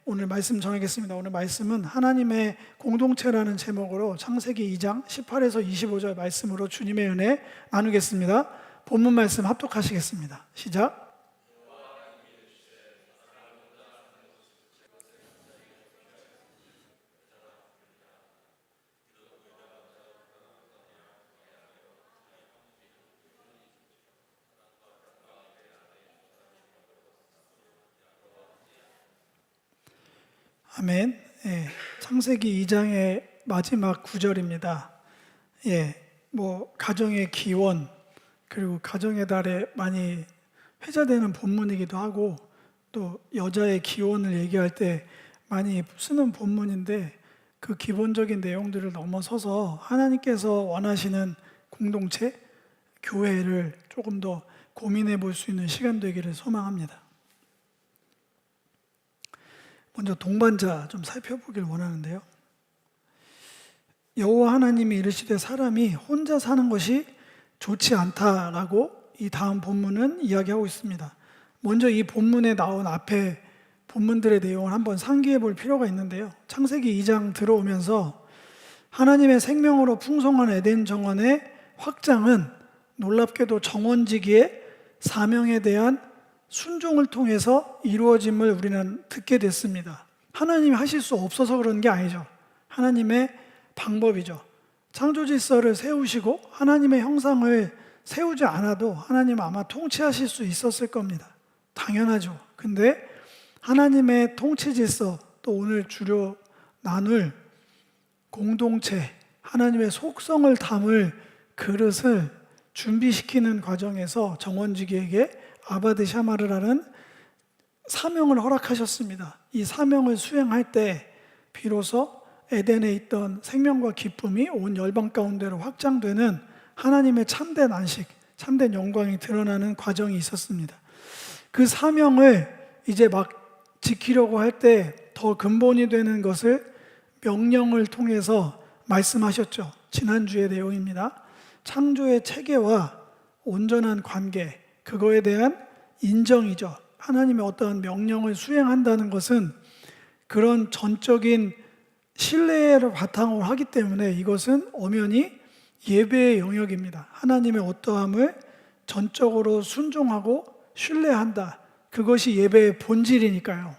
오늘 말씀 전하겠습니다. 오늘 말씀은 하나님의 공동체라는 제목으로 창세기 2장 18에서 25절 말씀으로 주님의 은혜 나누겠습니다. 본문 말씀 합독하시겠습니다. 시작. 아멘. 창세기 2장의 마지막 구절입니다. 가정의 기원 그리고 가정의 달에 많이 회자되는 본문이기도 하고 또 여자의 기원을 얘기할 때 많이 쓰는 본문인데 그 기본적인 내용들을 넘어서서 하나님께서 원하시는 공동체, 교회를 조금 더 고민해 볼 수 있는 시간 되기를 소망합니다. 먼저 동반자 좀 살펴보길 원하는데요. 여호와 하나님이 이르시되 사람이 혼자 사는 것이 좋지 않다라고 이 다음 본문은 이야기하고 있습니다. 먼저 이 본문에 나온 앞에 본문들의 내용을 한번 상기해 볼 필요가 있는데요. 창세기 2장 들어오면서 하나님의 생명으로 풍성한 에덴 정원의 확장은 놀랍게도 정원지기의 사명에 대한 순종을 통해서 이루어짐을 우리는 듣게 됐습니다. 하나님이 하실 수 없어서 그런 게 아니죠. 하나님의 방법이죠. 창조 질서를 세우시고 하나님의 형상을 세우지 않아도 하나님은 아마 통치하실 수 있었을 겁니다. 당연하죠. 근데 하나님의 통치 질서, 또 오늘 주로 나눌 공동체, 하나님의 속성을 담을 그릇을 준비시키는 과정에서 정원지기에게 아바드 샤마르라는 사명을 허락하셨습니다. 이 사명을 수행할 때 비로소 에덴에 있던 생명과 기쁨이 온 열방 가운데로 확장되는 하나님의 참된 안식, 참된 영광이 드러나는 과정이 있었습니다. 그 사명을 이제 막 지키려고 할 때 더 근본이 되는 것을 명령을 통해서 말씀하셨죠. 지난주의 내용입니다. 창조의 체계와 온전한 관계, 그거에 대한 인정이죠. 하나님의 어떠한 명령을 수행한다는 것은 그런 전적인 신뢰를 바탕으로 하기 때문에 이것은 엄연히 예배의 영역입니다. 하나님의 어떠함을 전적으로 순종하고 신뢰한다. 그것이 예배의 본질이니까요.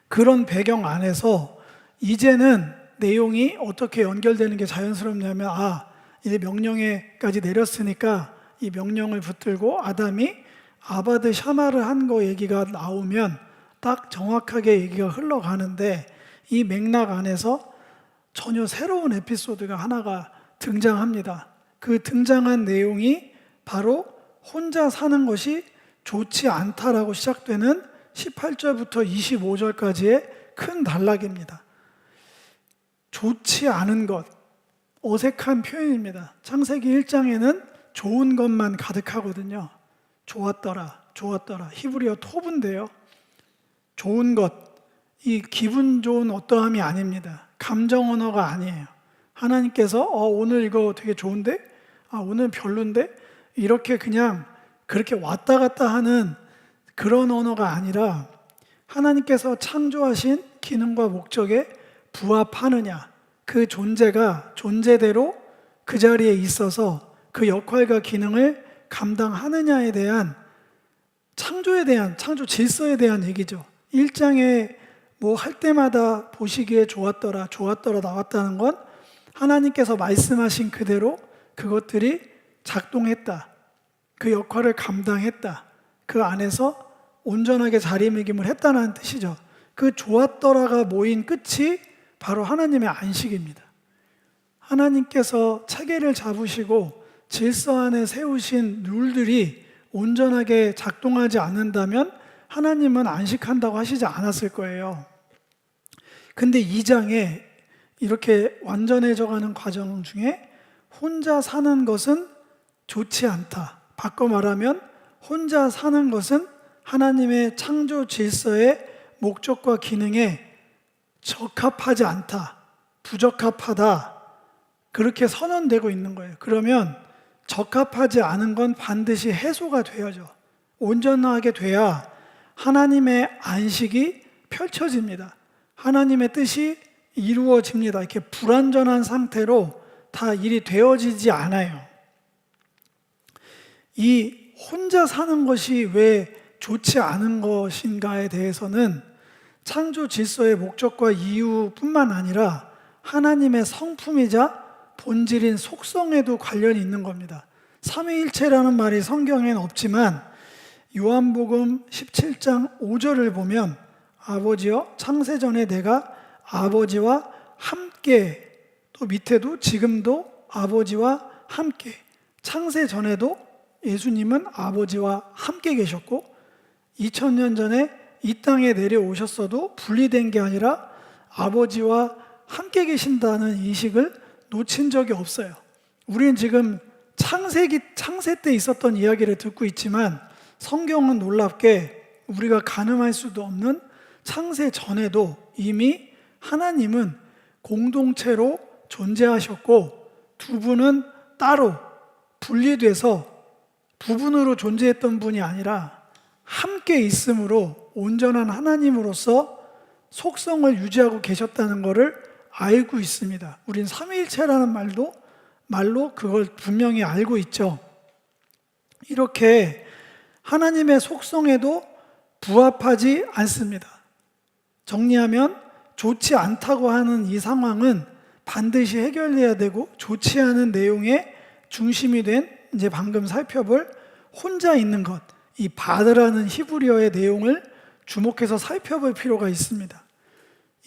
그런 배경 안에서 이제는 내용이 어떻게 연결되는 게 자연스럽냐면 이제 명령에까지 내렸으니까 이 명령을 붙들고 아담이 아바드 샤마를 한 거 얘기가 나오면 딱 정확하게 얘기가 흘러가는데 이 맥락 안에서 전혀 새로운 에피소드가 하나가 등장합니다. 그 등장한 내용이 바로 혼자 사는 것이 좋지 않다라고 시작되는 18절부터 25절까지의 큰 단락입니다. 좋지 않은 것, 어색한 표현입니다. 창세기 1장에는 좋은 것만 가득하거든요. 좋았더라, 좋았더라. 히브리어 토브인데요. 좋은 것, 이 기분 좋은 어떠함이 아닙니다. 감정 언어가 아니에요. 하나님께서 오늘 이거 되게 좋은데? 오늘 별론데? 이렇게 그냥 그렇게 왔다 갔다 하는 그런 언어가 아니라 하나님께서 창조하신 기능과 목적에 부합하느냐, 그 존재가 존재대로 그 자리에 있어서 그 역할과 기능을 감당하느냐에 대한 창조 질서에 대한 얘기죠. 1장에 할 때마다 보시기에 좋았더라 나왔다는 건 하나님께서 말씀하신 그대로 그것들이 작동했다. 그 역할을 감당했다. 그 안에서 온전하게 자리매김을 했다는 뜻이죠. 그 좋았더라가 모인 끝이 바로 하나님의 안식입니다. 하나님께서 체계를 잡으시고 질서 안에 세우신 룰들이 온전하게 작동하지 않는다면 하나님은 안식한다고 하시지 않았을 거예요. 근데 2장에 이렇게 완전해져가는 과정 중에 혼자 사는 것은 좋지 않다. 바꿔 말하면 혼자 사는 것은 하나님의 창조 질서의 목적과 기능에 적합하지 않다. 부적합하다. 그렇게 선언되고 있는 거예요. 그러면 적합하지 않은 건 반드시 해소가 되어야죠. 온전하게 돼야 하나님의 안식이 펼쳐집니다. 하나님의 뜻이 이루어집니다. 이렇게 불완전한 상태로 다 일이 되어지지 않아요. 이 혼자 사는 것이 왜 좋지 않은 것인가에 대해서는 창조 질서의 목적과 이유뿐만 아니라 하나님의 성품이자 본질인 속성에도 관련이 있는 겁니다. 삼위일체라는 말이 성경에는 없지만 요한복음 17장 5절을 보면 아버지여 창세전에 내가 아버지와 함께, 또 밑에도 지금도 아버지와 함께, 창세전에도 예수님은 아버지와 함께 계셨고 2000년 전에 이 땅에 내려오셨어도 분리된 게 아니라 아버지와 함께 계신다는 인식을 놓친 적이 없어요. 우리는 지금 창세 때 있었던 이야기를 듣고 있지만 성경은 놀랍게 우리가 가늠할 수도 없는 창세 전에도 이미 하나님은 공동체로 존재하셨고 두 분은 따로 분리돼서 부분으로 존재했던 분이 아니라 함께 있음으로 온전한 하나님으로서 속성을 유지하고 계셨다는 것을 알고 있습니다. 우린 삼위일체라는 말로 그걸 분명히 알고 있죠. 이렇게 하나님의 속성에도 부합하지 않습니다. 정리하면 좋지 않다고 하는 이 상황은 반드시 해결돼야 되고 좋지 않은 내용의 중심이 된 이제 방금 살펴볼 혼자 있는 것, 이 바드라는 히브리어의 내용을 주목해서 살펴볼 필요가 있습니다.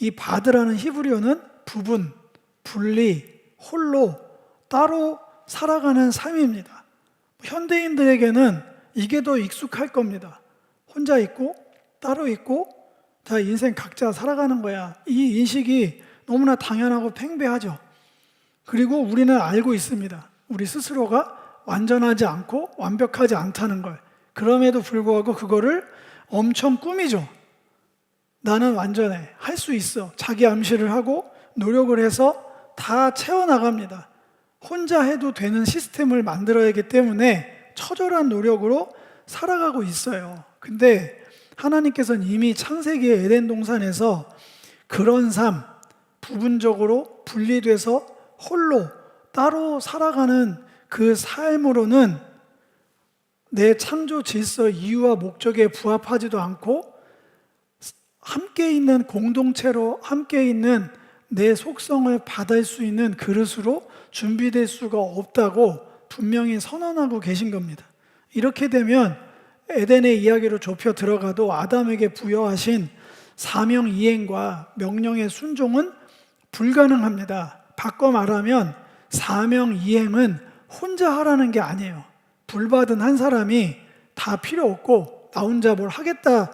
이 바드라는 히브리어는 부분, 분리, 홀로, 따로 살아가는 삶입니다. 현대인들에게는 이게 더 익숙할 겁니다. 혼자 있고 따로 있고 다 인생 각자 살아가는 거야. 이 인식이 너무나 당연하고 팽배하죠. 그리고 우리는 알고 있습니다. 우리 스스로가 완전하지 않고 완벽하지 않다는 걸. 그럼에도 불구하고 그거를 엄청 꾸미죠. 나는 완전해. 할 수 있어. 자기 암시를 하고 노력을 해서 다 채워나갑니다. 혼자 해도 되는 시스템을 만들어야 하기 때문에 처절한 노력으로 살아가고 있어요. 근데 하나님께서는 이미 창세기 에덴 동산에서 그런 삶, 부분적으로 분리돼서 홀로 따로 살아가는 그 삶으로는 내 창조 질서 이유와 목적에 부합하지도 않고 함께 있는 공동체로 함께 있는 내 속성을 받을 수 있는 그릇으로 준비될 수가 없다고 분명히 선언하고 계신 겁니다. 이렇게 되면 에덴의 이야기로 좁혀 들어가도 아담에게 부여하신 사명 이행과 명령의 순종은 불가능합니다. 바꿔 말하면 사명 이행은 혼자 하라는 게 아니에요. 불받은 한 사람이 다 필요 없고 나 혼자 뭘 하겠다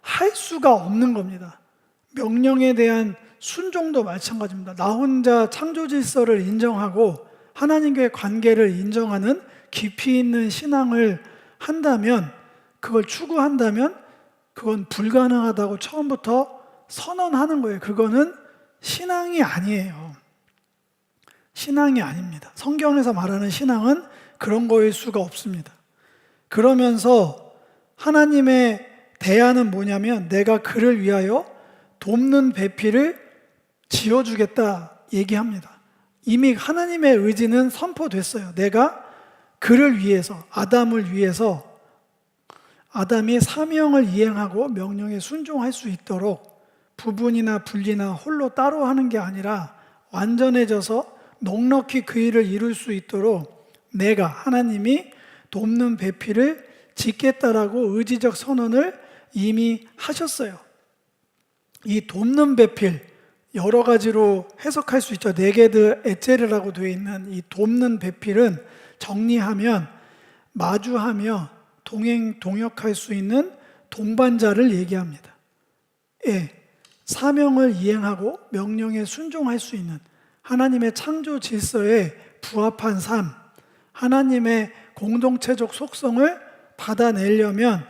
할 수가 없는 겁니다. 명령에 대한 순종도 마찬가지입니다. 나 혼자 창조 질서를 인정하고 하나님과의 관계를 인정하는 깊이 있는 신앙을 한다면, 그걸 추구한다면 그건 불가능하다고 처음부터 선언하는 거예요. 그거는 신앙이 아니에요. 신앙이 아닙니다. 성경에서 말하는 신앙은 그런 거일 수가 없습니다. 그러면서 하나님의 대안은 뭐냐면 내가 그를 위하여 돕는 배필을 지어주겠다 얘기합니다. 이미 하나님의 의지는 선포됐어요. 내가 그를 위해서, 아담을 위해서 아담이 사명을 이행하고 명령에 순종할 수 있도록 부분이나 분리나 홀로 따로 하는 게 아니라 완전해져서 넉넉히 그 일을 이룰 수 있도록 내가, 하나님이 돕는 배필을 짓겠다라고 의지적 선언을 이미 하셨어요. 이 돕는 배필 여러 가지로 해석할 수 있죠. 네게드 에체르라고 되어 있는 이 돕는 배필은 정리하면 마주하며 동역할 수 있는 동반자를 얘기합니다. 예, 사명을 이행하고 명령에 순종할 수 있는 하나님의 창조 질서에 부합한 삶, 하나님의 공동체적 속성을 받아내려면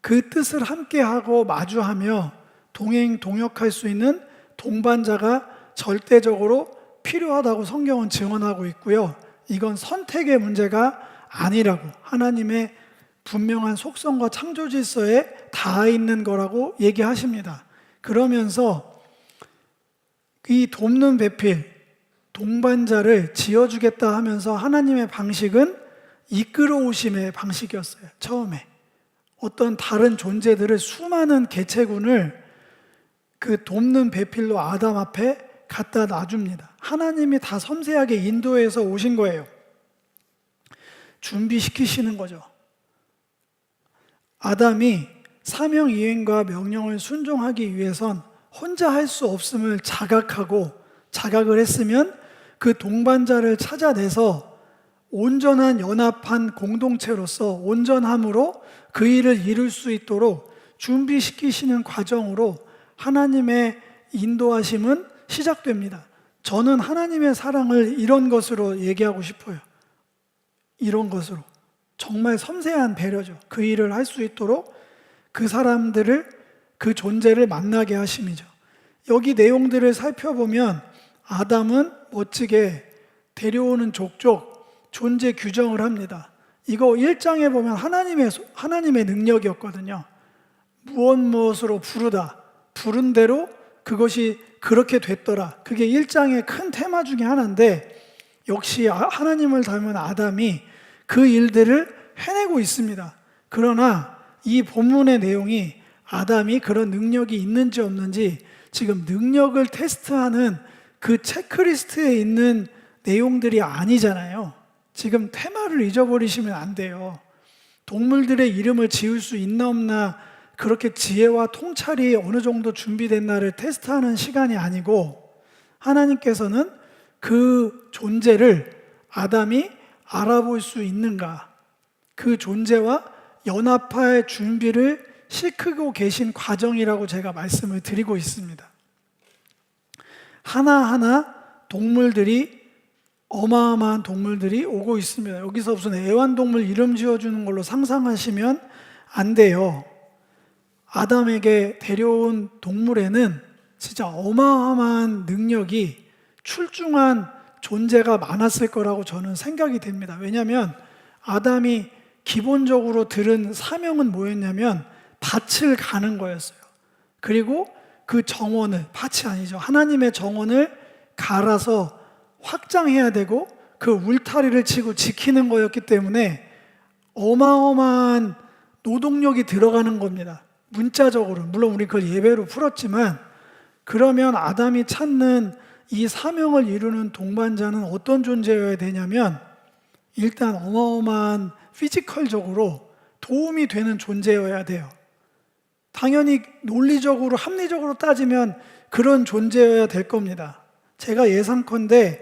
그 뜻을 함께하고 마주하며 동역할 수 있는 동반자가 절대적으로 필요하다고 성경은 증언하고 있고요. 이건 선택의 문제가 아니라고, 하나님의 분명한 속성과 창조 질서에 닿아 있는 거라고 얘기하십니다. 그러면서 이 돕는 배필, 동반자를 지어주겠다 하면서 하나님의 방식은 이끌어오심의 방식이었어요. 처음에 어떤 다른 존재들을, 수많은 개체군을 그 돕는 배필로 아담 앞에 갖다 놔줍니다. 하나님이 다 섬세하게 인도해서 오신 거예요. 준비시키시는 거죠. 아담이 사명 이행과 명령을 순종하기 위해선 혼자 할 수 없음을 자각을 했으면 그 동반자를 찾아내서 온전한 연합한 공동체로서 온전함으로 그 일을 이룰 수 있도록 준비시키시는 과정으로 하나님의 인도하심은 시작됩니다. 저는 하나님의 사랑을 이런 것으로 얘기하고 싶어요. 이런 것으로 정말 섬세한 배려죠. 그 일을 할 수 있도록 그 사람들을, 그 존재를 만나게 하심이죠. 여기 내용들을 살펴보면 아담은 멋지게 데려오는 족족 존재 규정을 합니다. 이거 1장에 보면 하나님의 능력이었거든요. 무엇으로 부르다, 부른 대로 그것이 그렇게 됐더라. 그게 1장의 큰 테마 중에 하나인데, 역시 하나님을 닮은 아담이 그 일들을 해내고 있습니다. 그러나 이 본문의 내용이 아담이 그런 능력이 있는지 없는지 지금 능력을 테스트하는 그 체크리스트에 있는 내용들이 아니잖아요. 지금 테마를 잊어버리시면 안 돼요. 동물들의 이름을 지을 수 있나 없나, 그렇게 지혜와 통찰이 어느 정도 준비됐나를 테스트하는 시간이 아니고, 하나님께서는 그 존재를 아담이 알아볼 수 있는가, 그 존재와 연합할 준비를 시키고 계신 과정이라고 제가 말씀을 드리고 있습니다. 하나하나 동물들이, 어마어마한 동물들이 오고 있습니다. 여기서 무슨 애완동물 이름 지어주는 걸로 상상하시면 안 돼요. 아담에게 데려온 동물에는 진짜 어마어마한 능력이, 출중한 존재가 많았을 거라고 저는 생각이 됩니다. 왜냐하면 아담이 기본적으로 들은 사명은 뭐였냐면 밭을 가는 거였어요. 그리고 그 정원을, 밭이 아니죠, 하나님의 정원을 갈아서 확장해야 되고 그 울타리를 치고 지키는 거였기 때문에 어마어마한 노동력이 들어가는 겁니다. 문자적으로, 물론 우리 그걸 예배로 풀었지만, 그러면 아담이 찾는 이 사명을 이루는 동반자는 어떤 존재여야 되냐면, 일단 어마어마한 피지컬적으로 도움이 되는 존재여야 돼요. 당연히 논리적으로, 합리적으로 따지면 그런 존재여야 될 겁니다. 제가 예상컨대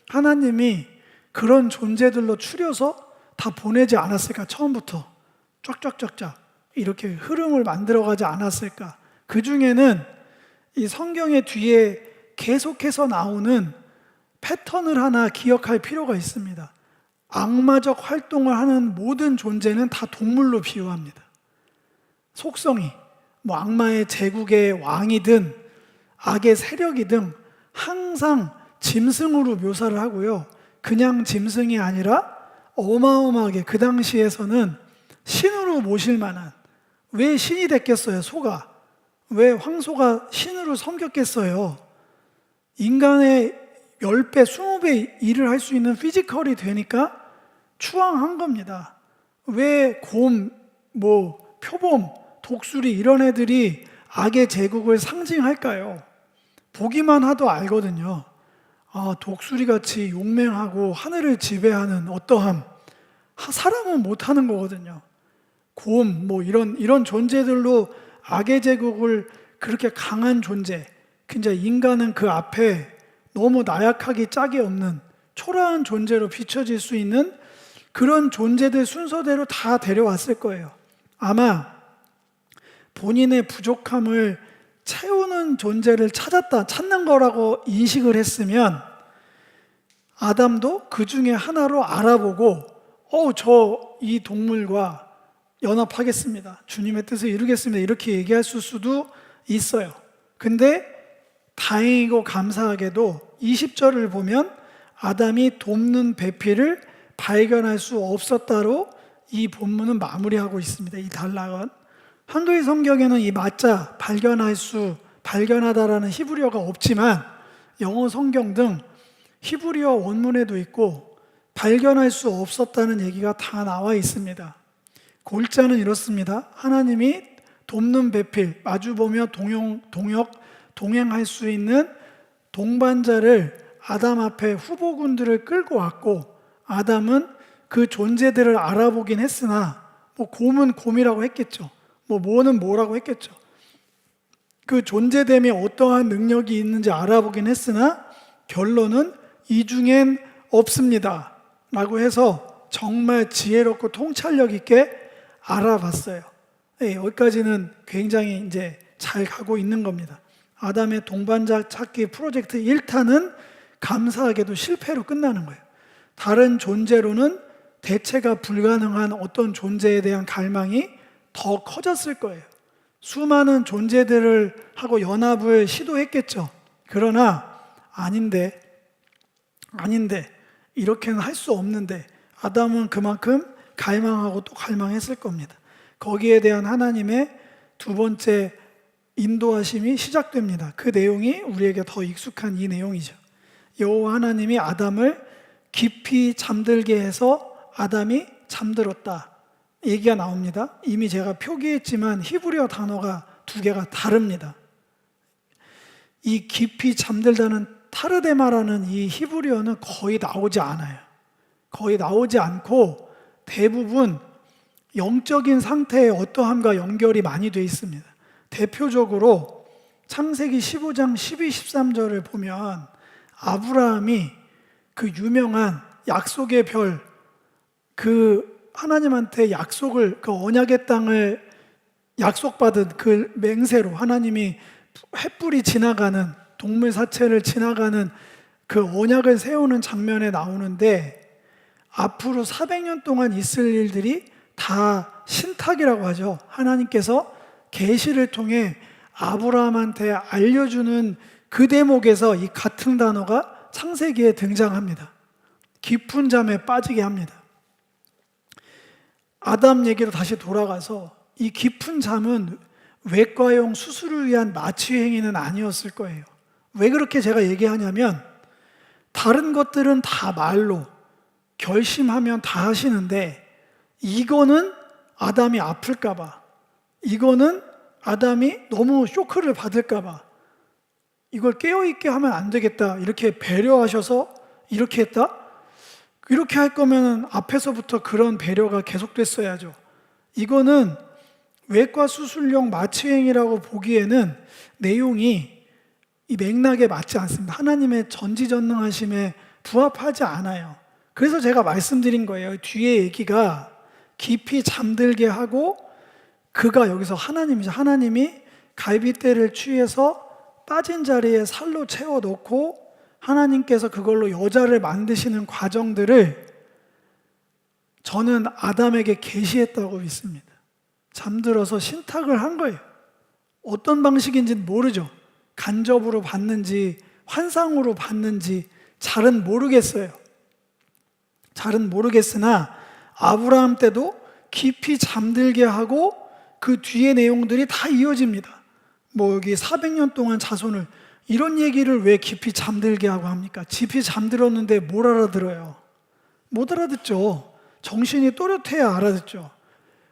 하나님이 그런 존재들로 추려서 다 보내지 않았을까? 처음부터 쫙쫙쫙쫙 이렇게 흐름을 만들어가지 않았을까? 그 중에는 이 성경의 뒤에 계속해서 나오는 패턴을 하나 기억할 필요가 있습니다. 악마적 활동을 하는 모든 존재는 다 동물로 비유합니다. 속성이, 뭐 악마의 제국의 왕이든 악의 세력이든 항상 짐승으로 묘사를 하고요. 그냥 짐승이 아니라 어마어마하게, 그 당시에서는 신으로 모실 만한, 왜 신이 됐겠어요? 소가 왜 황소가 신으로 섬겼겠어요? 인간의 10배, 20배 일을 할 수 있는 피지컬이 되니까 추앙한 겁니다. 왜 곰, 표범, 독수리 이런 애들이 악의 제국을 상징할까요? 보기만 하도 알거든요. 독수리같이 용맹하고 하늘을 지배하는 어떠함, 사람은 못하는 거거든요. 곰, 이런 존재들로 악의 제국을, 그렇게 강한 존재, 진짜 인간은 그 앞에 너무 나약하기 짝이 없는 초라한 존재로 비춰질 수 있는 그런 존재들 순서대로 다 데려왔을 거예요. 아마 본인의 부족함을 채우는 존재를 찾는 거라고 인식을 했으면 아담도 그 중에 하나로 알아보고 저 이 동물과 연합하겠습니다, 주님의 뜻을 이루겠습니다, 이렇게 얘기할 수도 있어요. 근데 다행이고 감사하게도 20절을 보면 아담이 돕는 배필을 발견할 수 없었다로 이 본문은 마무리하고 있습니다. 이 단락은 한글 성경에는 이 맞자, 발견할 수, 발견하다라는 히브리어가 없지만 영어 성경 등 히브리어 원문에도 있고 발견할 수 없었다는 얘기가 다 나와 있습니다. 골자는 이렇습니다. 하나님이 돕는 배필, 마주보며 동행할 수 있는 동반자를 아담 앞에 후보군들을 끌고 왔고, 아담은 그 존재들을 알아보긴 했으나 곰은 곰이라고 했겠죠. 뭐는 뭐라고 했겠죠. 그 존재됨에 어떠한 능력이 있는지 알아보긴 했으나 결론은 이 중엔 없습니다 라고 해서 정말 지혜롭고 통찰력 있게 알아봤어요. 여기까지는 굉장히 이제 잘 가고 있는 겁니다. 아담의 동반자 찾기 프로젝트 1탄은 감사하게도 실패로 끝나는 거예요. 다른 존재로는 대체가 불가능한 어떤 존재에 대한 갈망이 더 커졌을 거예요. 수많은 존재들을 하고 연합을 시도했겠죠. 그러나 아닌데 이렇게는 할 수 없는데, 아담은 그만큼 갈망하고 또 갈망했을 겁니다. 거기에 대한 하나님의 두 번째 인도하심이 시작됩니다. 그 내용이 우리에게 더 익숙한 이 내용이죠. 여호와 하나님이 아담을 깊이 잠들게 해서 아담이 잠들었다 얘기가 나옵니다. 이미 제가 표기했지만 히브리어 단어가 두 개가 다릅니다. 이 깊이 잠들다는 타르데마라는 이 히브리어는 거의 나오지 않아요. 거의 나오지 않고 대부분 영적인 상태의 어떠함과 연결이 많이 돼 있습니다. 대표적으로 창세기 15장 12, 13절을 보면 아브라함이 그 유명한 약속의 별, 그 하나님한테 약속을, 그 언약의 땅을 약속받은 그 맹세로 하나님이 횃불이 지나가는, 동물 사체를 지나가는 그 언약을 세우는 장면에 나오는데, 앞으로 400년 동안 있을 일들이 다 신탁이라고 하죠. 하나님께서 계시를 통해 아브라함한테 알려주는 그 대목에서 이 같은 단어가 창세기에 등장합니다. 깊은 잠에 빠지게 합니다. 아담 얘기로 다시 돌아가서 이 깊은 잠은 외과용 수술을 위한 마취 행위는 아니었을 거예요. 왜 그렇게 제가 얘기하냐면, 다른 것들은 다 말로 결심하면 다 하시는데 이거는 아담이 아플까봐, 이거는 아담이 너무 쇼크를 받을까봐 이걸 깨어있게 하면 안 되겠다, 이렇게 배려하셔서 이렇게 했다? 이렇게 할 거면 앞에서부터 그런 배려가 계속됐어야죠. 이거는 외과 수술용 마취행위라고 보기에는 내용이 이 맥락에 맞지 않습니다. 하나님의 전지전능하심에 부합하지 않아요. 그래서 제가 말씀드린 거예요. 뒤에 얘기가 깊이 잠들게 하고, 그가 여기서 하나님이죠. 하나님이 갈빗대를 취해서 빠진 자리에 살로 채워놓고 하나님께서 그걸로 여자를 만드시는 과정들을 저는 아담에게 계시했다고 믿습니다. 잠들어서 신탁을 한 거예요. 어떤 방식인지는 모르죠. 간접으로 봤는지 환상으로 봤는지 잘은 모르겠어요. 잘은 모르겠으나 아브라함 때도 깊이 잠들게 하고 그 뒤에 내용들이 다 이어집니다. 여기 400년 동안 자손을, 이런 얘기를 왜 깊이 잠들게 하고 합니까? 깊이 잠들었는데 뭘 알아들어요? 못 알아듣죠. 정신이 또렷해야 알아듣죠.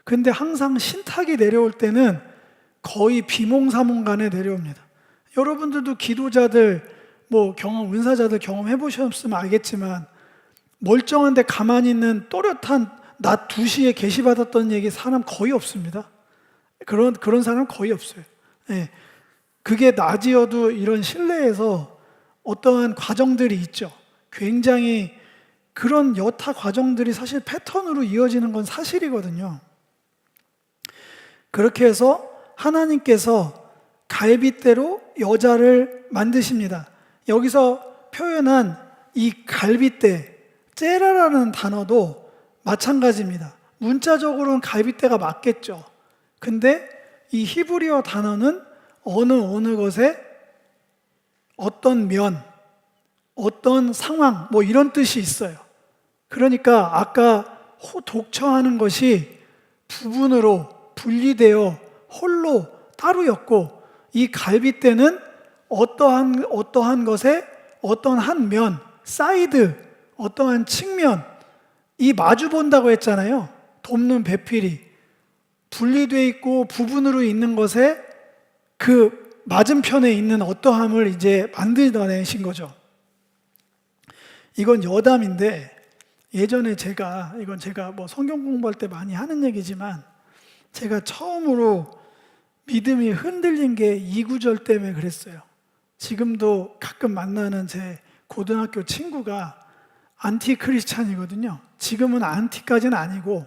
근데 항상 신탁이 내려올 때는 거의 비몽사몽간에 내려옵니다. 여러분들도 기도자들, 은사자들 경험해 보셨으면 알겠지만, 멀쩡한데 가만히 있는 또렷한 낮 2시에 계시받았던 얘기 사람 거의 없습니다. 그런 사람 거의 없어요. 예. 그게 낮이어도 이런 실내에서 어떠한 과정들이 있죠. 굉장히 그런 여타 과정들이 사실 패턴으로 이어지는 건 사실이거든요. 그렇게 해서 하나님께서 갈빗대로 여자를 만드십니다. 여기서 표현한 이 갈빗대, 째라라는 단어도 마찬가지입니다. 문자적으로는 갈빗대가 맞겠죠. 근데 이 히브리어 단어는 어느 것에 어떤 면, 어떤 상황, 이런 뜻이 있어요. 그러니까 아까 독처하는 것이 부분으로 분리되어 홀로 따로였고, 이 갈빗대는 어떠한 것에 어떠한 한 면, 사이드, 어떠한 측면, 이 마주 본다고 했잖아요. 돕는 배필이 분리되어 있고 부분으로 있는 것에 그 맞은편에 있는 어떠함을 이제 만들어내신 거죠. 이건 여담인데, 예전에 이건 제가 뭐 성경 공부할 때 많이 하는 얘기지만, 제가 처음으로 믿음이 흔들린 게 이 구절 때문에 그랬어요. 지금도 가끔 만나는 제 고등학교 친구가 안티 크리스찬이거든요. 지금은 안티까지는 아니고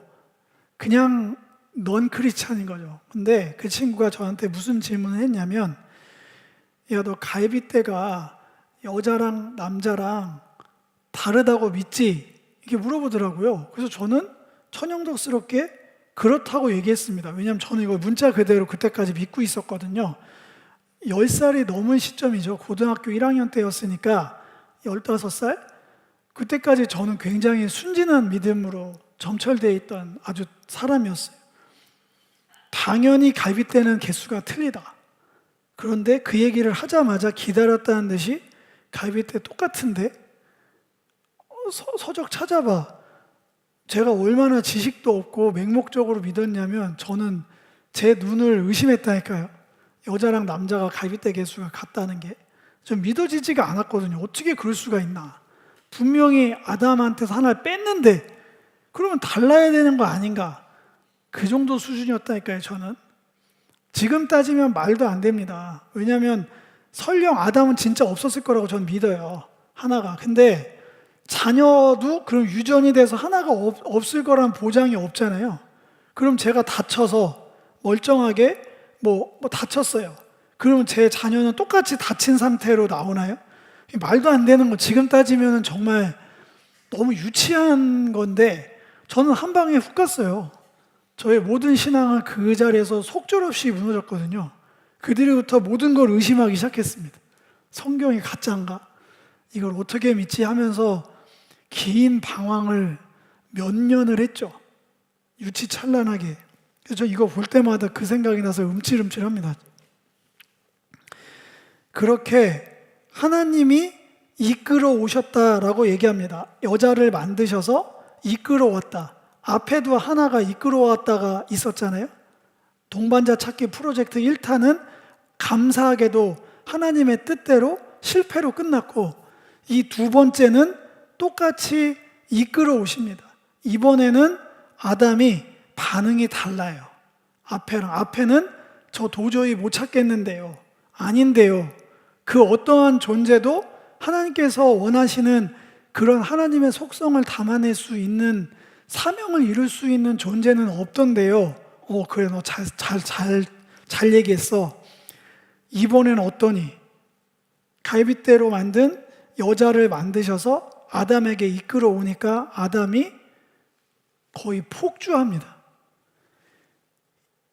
그냥 넌 크리스찬인 거죠. 근데 그 친구가 저한테 무슨 질문을 했냐면, 야, 너 갈빗대가 여자랑 남자랑 다르다고 믿지? 이렇게 물어보더라고요. 그래서 저는 천연덕스럽게 그렇다고 얘기했습니다. 왜냐하면 저는 이걸 문자 그대로 그때까지 믿고 있었거든요. 10살이 넘은 시점이죠. 고등학교 1학년 때였으니까 15살? 그때까지 저는 굉장히 순진한 믿음으로 점철되어 있던 아주 사람이었어요. 당연히 갈빗대는 개수가 틀리다. 그런데 그 얘기를 하자마자 기다렸다는 듯이 갈빗대 똑같은데? 서적 찾아봐. 제가 얼마나 지식도 없고 맹목적으로 믿었냐면, 저는 제 눈을 의심했다니까요. 여자랑 남자가 갈빗대 개수가 같다는 게 좀 믿어지지가 않았거든요. 어떻게 그럴 수가 있나. 분명히 아담한테서 하나를 뺐는데 그러면 달라야 되는 거 아닌가. 그 정도 수준이었다니까요. 저는 지금 따지면 말도 안 됩니다. 왜냐하면 설령 아담은 진짜 없었을 거라고 저는 믿어요. 하나가. 근데 자녀도 그럼 유전이 돼서 하나가 없을 거란 보장이 없잖아요. 그럼 제가 다쳐서 멀쩡하게 뭐 다쳤어요. 그러면 제 자녀는 똑같이 다친 상태로 나오나요? 말도 안 되는 거. 지금 따지면 정말 너무 유치한 건데, 저는 한 방에 훅 갔어요. 저의 모든 신앙은 그 자리에서 속절없이 무너졌거든요. 그 뒤로부터 모든 걸 의심하기 시작했습니다. 성경이 가짜인가? 이걸 어떻게 믿지 하면서 긴 방황을 몇 년을 했죠. 유치찬란하게. 그래서 이거 볼 때마다 그 생각이 나서 움찔움찔합니다. 그렇게 하나님이 이끌어 오셨다라고 얘기합니다. 여자를 만드셔서 이끌어 왔다. 앞에도 하나가 이끌어 왔다가 있었잖아요. 동반자 찾기 프로젝트 1탄은 감사하게도 하나님의 뜻대로 실패로 끝났고, 이 두 번째는 똑같이 이끌어 오십니다. 이번에는 아담이 반응이 달라요. 앞에는 저 도저히 못 찾겠는데요. 아닌데요. 그 어떠한 존재도 하나님께서 원하시는 그런 하나님의 속성을 담아낼 수 있는, 사명을 이룰 수 있는 존재는 없던데요. 그래, 너 잘 얘기했어. 이번엔 어떠니? 갈빗대로 만든 여자를 만드셔서 아담에게 이끌어 오니까 아담이 거의 폭주합니다.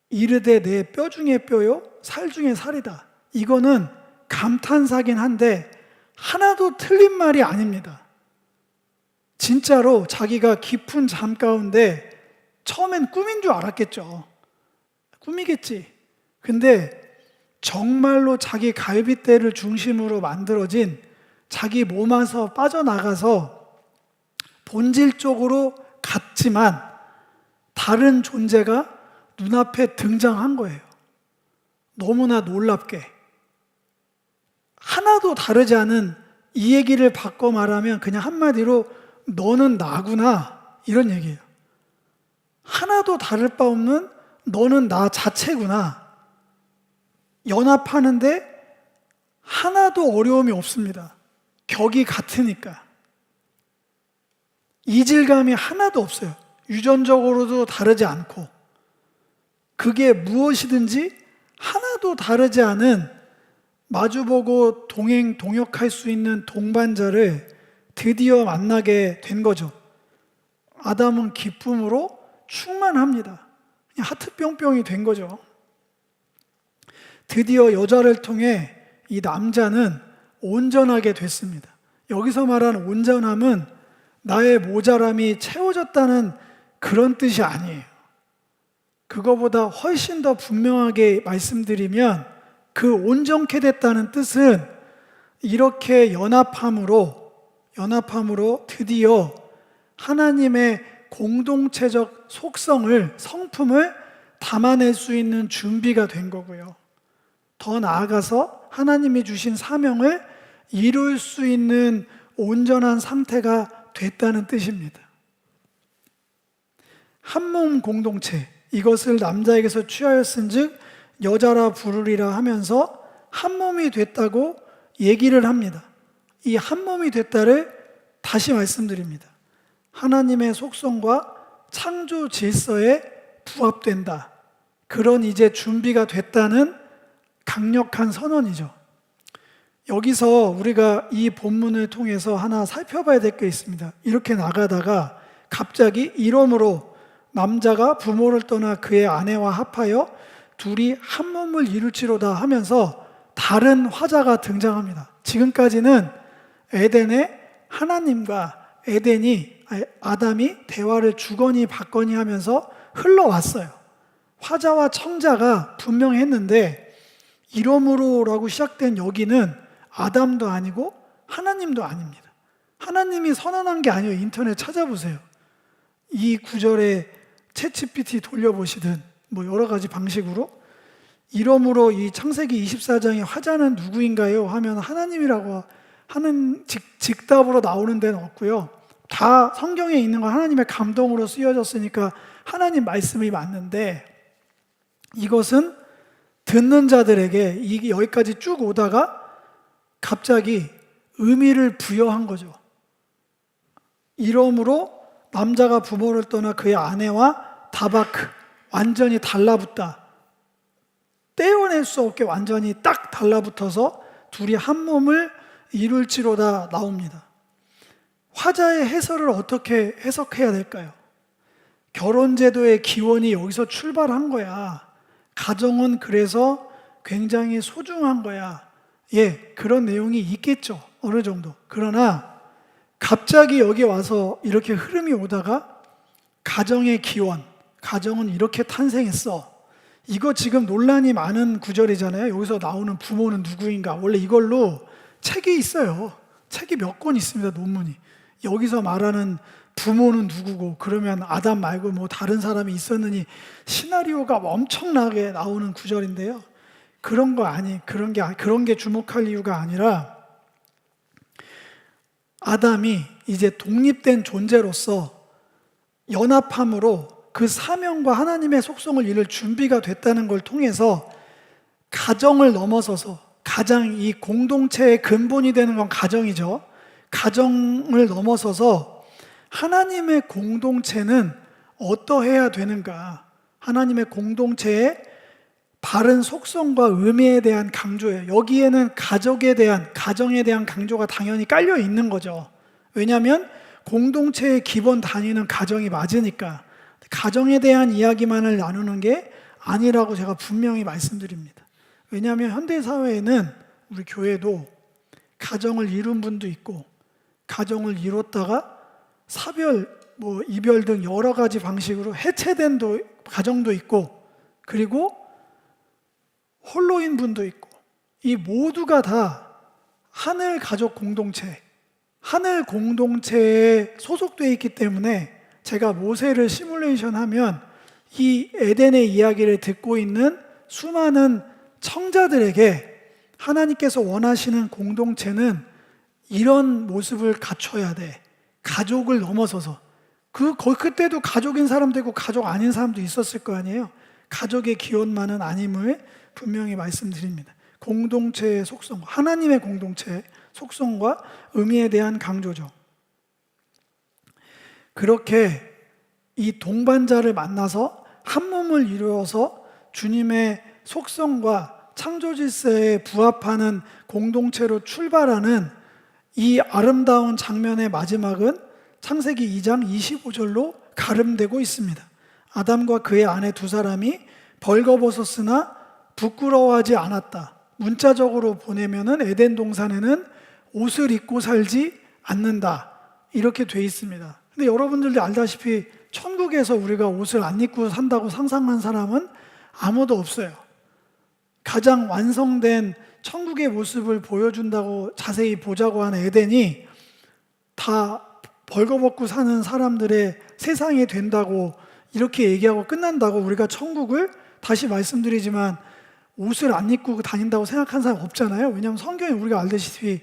이르되 내 뼈 중에 뼈요 살 중에 살이다. 이거는 감탄사긴 한데 하나도 틀린 말이 아닙니다. 진짜로 자기가 깊은 잠 가운데 처음엔 꿈인 줄 알았겠죠. 꿈이겠지. 근데 정말로 자기 갈빗대를 중심으로 만들어진 자기 몸에서 빠져나가서 본질적으로 같지만 다른 존재가 눈앞에 등장한 거예요. 너무나 놀랍게. 하나도 다르지 않은, 이 얘기를 바꿔 말하면 그냥 한마디로 너는 나구나, 이런 얘기예요. 하나도 다를 바 없는 너는 나 자체구나. 연합하는데 하나도 어려움이 없습니다. 격이 같으니까. 이질감이 하나도 없어요. 유전적으로도 다르지 않고. 그게 무엇이든지 하나도 다르지 않은, 마주보고 동역할 수 있는 동반자를 드디어 만나게 된 거죠. 아담은 기쁨으로 충만합니다. 그냥 하트 뿅뿅이 된 거죠. 드디어 여자를 통해 이 남자는 온전하게 됐습니다. 여기서 말하는 온전함은 나의 모자람이 채워졌다는 그런 뜻이 아니에요. 그거보다 훨씬 더 분명하게 말씀드리면 그 온전케 됐다는 뜻은 이렇게 연합함으로 드디어 하나님의 공동체적 속성을, 성품을 담아낼 수 있는 준비가 된 거고요. 더 나아가서 하나님이 주신 사명을 이룰 수 있는 온전한 상태가 됐다는 뜻입니다. 한몸 공동체, 이것을 남자에게서 취하였은즉 여자라 부르리라 하면서 한몸이 됐다고 얘기를 합니다. 이 한몸이 됐다를 다시 말씀드립니다. 하나님의 속성과 창조 질서에 부합된다. 그런 이제 준비가 됐다는 강력한 선언이죠. 여기서 우리가 이 본문을 통해서 하나 살펴봐야 될 게 있습니다. 이렇게 나가다가 갑자기 이러므로 남자가 부모를 떠나 그의 아내와 합하여 둘이 한 몸을 이룰지로다 하면서 다른 화자가 등장합니다. 지금까지는 에덴에 하나님과 아담이 대화를 주거니 받거니 하면서 흘러왔어요. 화자와 청자가 분명했는데 이러므로라고 시작된 여기는 아담도 아니고 하나님도 아닙니다. 하나님이 선언한 게 아니에요. 인터넷 찾아보세요. 이 구절에 챗GPT 돌려보시든 뭐 여러 가지 방식으로 이러므로 이 창세기 24장의 화자는 누구인가요? 하면 하나님이라고 하는 직답으로 나오는 데는 없고요. 다 성경에 있는 건 하나님의 감동으로 쓰여졌으니까 하나님 말씀이 맞는데 이것은 듣는 자들에게 이게 여기까지 쭉 오다가 갑자기 의미를 부여한 거죠. 이러므로 남자가 부모를 떠나 그의 아내와 다바크 완전히 달라붙다. 떼어낼 수 없게 완전히 딱 달라붙어서 둘이 한 몸을 이룰지로다 나옵니다. 화자의 해설을 어떻게 해석해야 될까요? 결혼제도의 기원이 여기서 출발한 거야. 가정은 그래서 굉장히 소중한 거야. 예, 그런 내용이 있겠죠. 어느 정도. 그러나 갑자기 여기 와서 이렇게 흐름이 오다가 가정의 기원, 가정은 이렇게 탄생했어. 이거 지금 논란이 많은 구절이잖아요. 여기서 나오는 부모는 누구인가. 원래 이걸로 책이 있어요. 책이 몇 권 있습니다. 논문이. 여기서 말하는 부모는 누구고 그러면 아담 말고 뭐 다른 사람이 있었느니 시나리오가 엄청나게 나오는 구절인데요. 그런 게 주목할 이유가 아니라 아담이 이제 독립된 존재로서 연합함으로 그 사명과 하나님의 속성을 이룰 준비가 됐다는 걸 통해서 가정을 넘어서서 가장 이 공동체의 근본이 되는 건 가정이죠. 가정을 넘어서서 하나님의 공동체는 어떠해야 되는가? 하나님의 공동체의 바른 속성과 의미에 대한 강조예요. 여기에는 가정에 대한 강조가 당연히 깔려 있는 거죠. 왜냐하면 공동체의 기본 단위는 가정이 맞으니까 가정에 대한 이야기만을 나누는 게 아니라고 제가 분명히 말씀드립니다. 왜냐하면 현대사회에는 우리 교회도 가정을 이룬 분도 있고 가정을 이뤘다가 사별, 이별 등 여러 가지 방식으로 해체된 가정도 있고 그리고 홀로인 분도 있고 이 모두가 다 하늘 가족 공동체, 하늘 공동체에 소속되어 있기 때문에 제가 모세를 시뮬레이션하면 이 에덴의 이야기를 듣고 있는 수많은 청자들에게 하나님께서 원하시는 공동체는 이런 모습을 갖춰야 돼. 가족을 넘어서서 그때도 가족인 사람도 있고 가족 아닌 사람도 있었을 거 아니에요. 가족의 기원만은 아님을 분명히 말씀드립니다. 공동체의 속성, 하나님의 공동체의 속성과 의미에 대한 강조죠. 그렇게 이 동반자를 만나서 한 몸을 이루어서 주님의 속성과 창조 질서에 부합하는 공동체로 출발하는 이 아름다운 장면의 마지막은 창세기 2장 25절로 가름되고 있습니다. 아담과 그의 아내 두 사람이 벌거벗었으나 부끄러워하지 않았다. 문자적으로 보내면은 에덴 동산에는 옷을 입고 살지 않는다. 이렇게 돼 있습니다. 근데 여러분들도 알다시피 천국에서 우리가 옷을 안 입고 산다고 상상한 사람은 아무도 없어요. 가장 완성된 천국의 모습을 보여준다고 자세히 보자고 한 에덴이 다 벌거벗고 사는 사람들의 세상이 된다고 이렇게 얘기하고 끝난다고 우리가 천국을, 다시 말씀드리지만, 옷을 안 입고 다닌다고 생각하는 사람 없잖아요. 왜냐하면 성경에 우리가 알다시피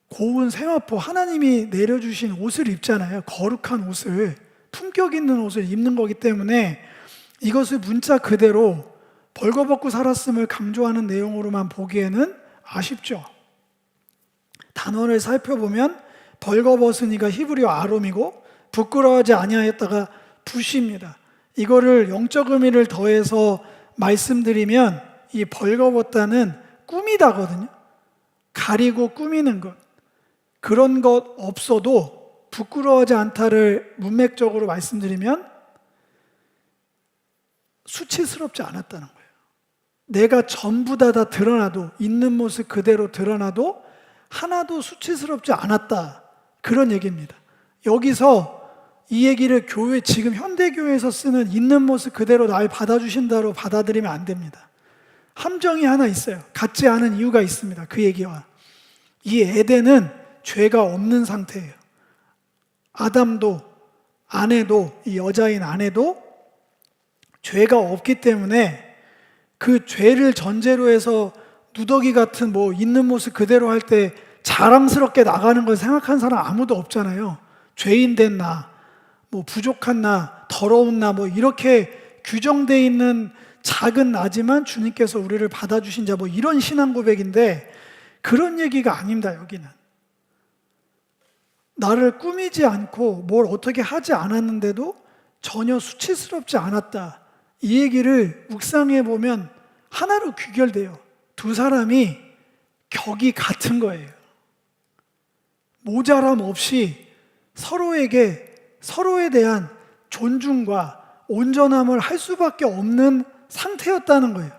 고운 세마포, 하나님이 내려주신 옷을 입잖아요. 거룩한 옷을, 품격 있는 옷을 입는 거기 때문에 이것을 문자 그대로 벌거벗고 살았음을 강조하는 내용으로만 보기에는 아쉽죠. 단어를 살펴보면 벌거벗으니가 히브리어 아롬이고 부끄러워하지 아니하였다가 부시입니다. 이거를 영적 의미를 더해서 말씀드리면 이 벌거벗다는 꾸미다거든요. 가리고 꾸미는 것. 그런 것 없어도 부끄러워하지 않다를 문맥적으로 말씀드리면 수치스럽지 않았다는 거예요. 내가 전부 다 드러나도, 있는 모습 그대로 드러나도 하나도 수치스럽지 않았다, 그런 얘기입니다. 여기서 이 얘기를 교회, 지금 현대교회에서 쓰는 있는 모습 그대로 날 받아주신다로 받아들이면 안 됩니다. 함정이 하나 있어요. 같지 않은 이유가 있습니다. 그 얘기와. 이 에덴은 죄가 없는 상태예요. 아담도, 아내도, 이 여자인 아내도 죄가 없기 때문에 그 죄를 전제로 해서 누더기 같은 있는 모습 그대로 할 때 자랑스럽게 나가는 걸 생각하는 사람 아무도 없잖아요. 죄인 된 나, 부족한 나, 더러운 나, 이렇게 규정되어 있는 작은 나지만 주님께서 우리를 받아주신 자, 이런 신앙 고백인데 그런 얘기가 아닙니다. 여기는 나를 꾸미지 않고 뭘 어떻게 하지 않았는데도 전혀 수치스럽지 않았다, 이 얘기를 묵상해 보면 하나로 귀결돼요. 두 사람이 격이 같은 거예요. 모자람 없이 서로에게, 서로에 대한 존중과 온전함을 할 수밖에 없는 상태였다는 거예요.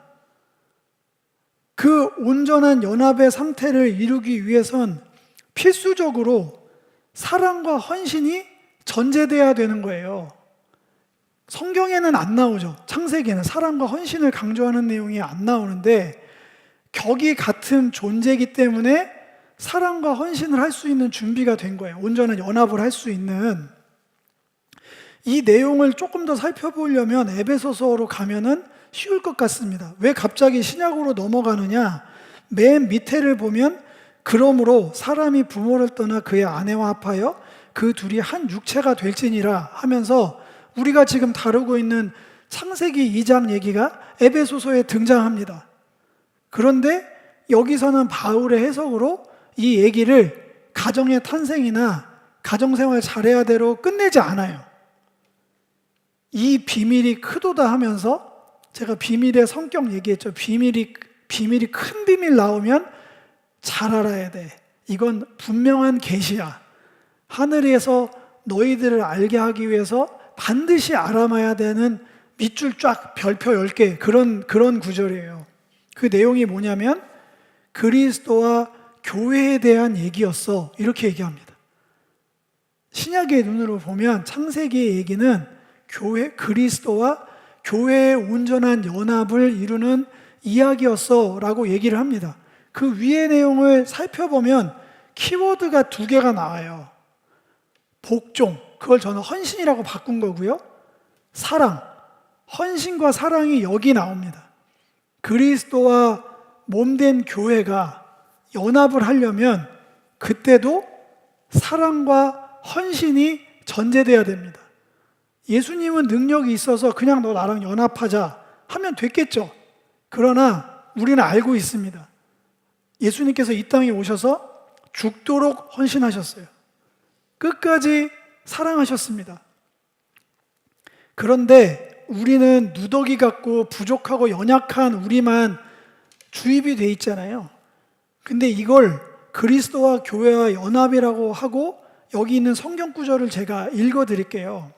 그 온전한 연합의 상태를 이루기 위해선 필수적으로 사랑과 헌신이 전제돼야 되는 거예요. 성경에는 안 나오죠. 창세기에는 사랑과 헌신을 강조하는 내용이 안 나오는데 격이 같은 존재이기 때문에 사랑과 헌신을 할 수 있는 준비가 된 거예요. 온전한 연합을 할 수 있는. 이 내용을 조금 더 살펴보려면 에베소서로 가면은 쉬울 것 같습니다. 왜 갑자기 신약으로 넘어가느냐? 맨 밑에를 보면 그러므로 사람이 부모를 떠나 그의 아내와 합하여 그 둘이 한 육체가 될지니라 하면서 우리가 지금 다루고 있는 창세기 2장 얘기가 에베소서에 등장합니다. 그런데 여기서는 바울의 해석으로 이 얘기를 가정의 탄생이나 가정생활 잘해야 대로 끝내지 않아요. 이 비밀이 크도다 하면서, 제가 비밀의 성격 얘기했죠. 비밀이 큰 비밀 나오면 잘 알아야 돼. 이건 분명한 계시야. 하늘에서 너희들을 알게 하기 위해서 반드시 알아봐야 되는 밑줄 쫙 별표 10개, 그런 구절이에요. 그 내용이 뭐냐면 그리스도와 교회에 대한 얘기였어, 이렇게 얘기합니다. 신약의 눈으로 보면 창세기의 얘기는 교회, 그리스도와 교회의 온전한 연합을 이루는 이야기였어 라고 얘기를 합니다. 그 위의 내용을 살펴보면 키워드가 2개가 나와요. 복종, 그걸 저는 헌신이라고 바꾼 거고요. 사랑, 헌신과 사랑이 여기 나옵니다. 그리스도와 몸된 교회가 연합을 하려면 그때도 사랑과 헌신이 전제돼야 됩니다. 예수님은 능력이 있어서 그냥 너 나랑 연합하자 하면 됐겠죠. 그러나 우리는 알고 있습니다. 예수님께서 이 땅에 오셔서 죽도록 헌신하셨어요. 끝까지 사랑하셨습니다. 그런데 우리는 누더기 같고 부족하고 연약한 우리만 주입이 돼 있잖아요. 근데 이걸 그리스도와 교회와 연합이라고 하고 여기 있는 성경 구절을 제가 읽어 드릴게요.